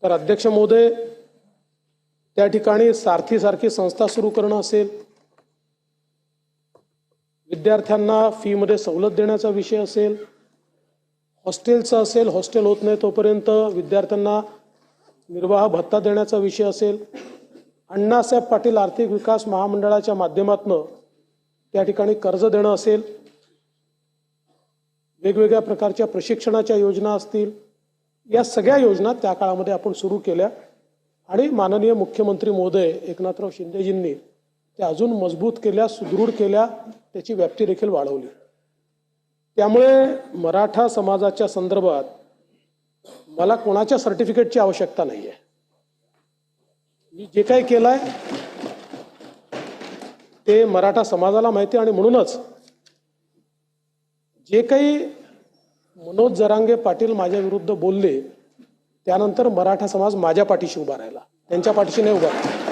तर अध्यक्ष महोदय, त्या ठिकाणी सारखी संस्था सुरू करणं असेल, विद्यार्थ्यांना फी मध्ये सवलत देण्याचा विषय असेल, हॉस्टेलचा असेल, हॉस्टेल होत नाही तोपर्यंत विद्यार्थ्यांना निर्वाह भत्ता देण्याचा विषय असेल, अण्णासाहेब पाटील आर्थिक विकास महामंडळाच्या माध्यमातून त्या ठिकाणी कर्ज देणं असेल, वेगवेगळ्या प्रकारच्या प्रशिक्षणाच्या योजना असतील, या सगळ्या योजना त्या काळामध्ये आपण सुरू केल्या आणि माननीय मुख्यमंत्री महोदय एकनाथराव शिंदेजींनी त्या अजून मजबूत केल्या, सुदृढ केल्या, त्याची व्याप्ती देखील वाढवली। त्यामुळे मराठा समाजाच्या संदर्भात मला कोणाच्या सर्टिफिकेटची आवश्यकता नाहीये। मी जे काही केलंय ते मराठा समाजाला माहिती आणि म्हणूनच जे काही मनोज जरांगे पाटील माझ्या विरुद्ध बोलले त्यानंतर मराठा समाज माझ्या पाठीशी उभा राहिला, त्यांच्या पाठीशी नाही उभा राहिला।